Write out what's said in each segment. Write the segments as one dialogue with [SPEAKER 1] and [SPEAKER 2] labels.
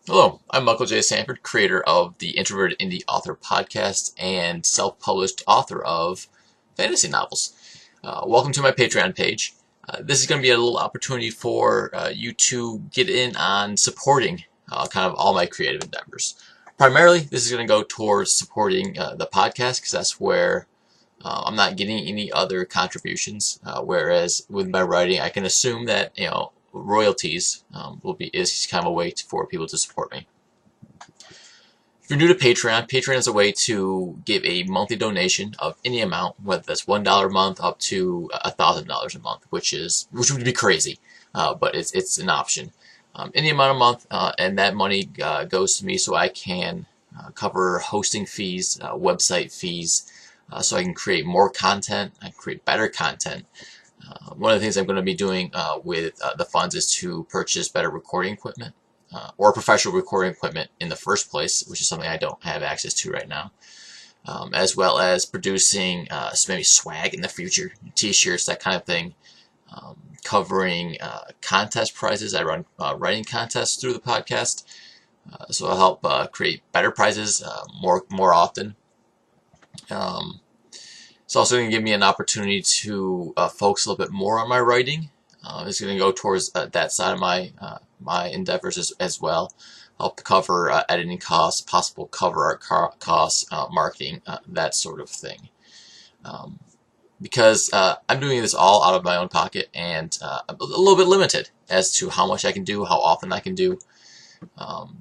[SPEAKER 1] Hello, I'm Michael J. Sanford, creator of the Introverted Indie Author podcast and self-published author of fantasy novels. Welcome to my Patreon page. This is going to be a little opportunity for you to get in on supporting kind of all my creative endeavors. Primarily, this is going to go towards supporting the podcast because that's where I'm not getting any other contributions. Whereas with my writing, I can assume that royalties is kind of a way for people to support me. If you're new to Patreon, Patreon is a way to give a monthly donation of any amount, whether that's $1 a month up to $1,000 a month, which would be crazy, but it's an option. Any amount a month, and that money goes to me so I can cover hosting fees, website fees, so I can create more content, I can create better content. One of the things I'm going to be doing with the funds is to purchase better recording equipment or professional recording equipment in the first place, which is something I don't have access to right now, as well as producing maybe swag in the future, t-shirts, that kind of thing, covering contest prizes. I run writing contests through the podcast, so I'll help create better prizes more often. It's also going to give me an opportunity to focus a little bit more on my writing. It's going to go towards that side of my endeavors as well. Help to cover editing costs, possible cover art costs, marketing, that sort of thing. Because I'm doing this all out of my own pocket and I'm a little bit limited as to how much I can do, how often I can do.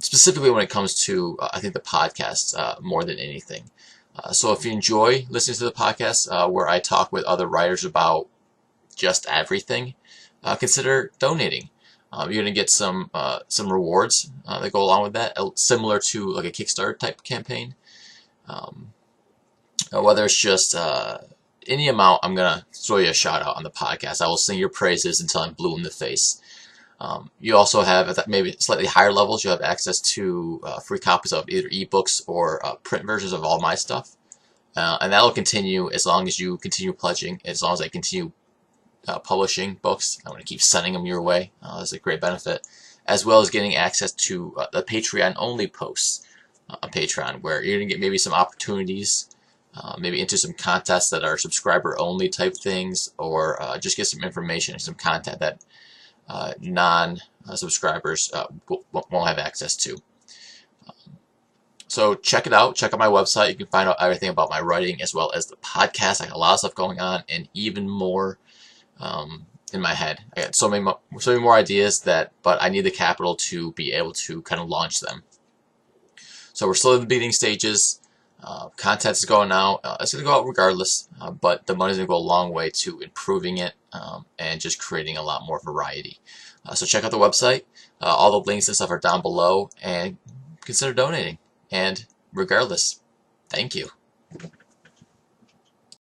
[SPEAKER 1] Specifically when it comes to, I think, the podcast more than anything. So if you enjoy listening to the podcast where I talk with other writers about just everything, consider donating. You're going to get some rewards that go along with that, similar to like a Kickstarter type campaign. Whether it's just any amount, I'm going to throw you a shout out on the podcast. I will sing your praises until I'm blue in the face. You also have, at maybe slightly higher levels, you have access to free copies of either ebooks or print versions of all my stuff. And that will continue as long as you continue pledging, as long as I continue publishing books. I'm going to keep sending them your way. That's a great benefit. As well as getting access to the Patreon-only posts on Patreon, where you're going to get maybe some opportunities, maybe into some contests that are subscriber-only type things, or just get some information and some content that non-subscribers won't have access to. So check it out. Check out my website. You can find out everything about my writing as well as the podcast. I got a lot of stuff going on and even more in my head. I got so many more ideas but I need the capital to be able to kind of launch them. So we're still in the beginning stages. Content is going out. It's going to go out regardless, but the money's going to go a long way to improving it and just creating a lot more variety. So check out the website. All the links and stuff are down below, and consider donating. And regardless, thank you.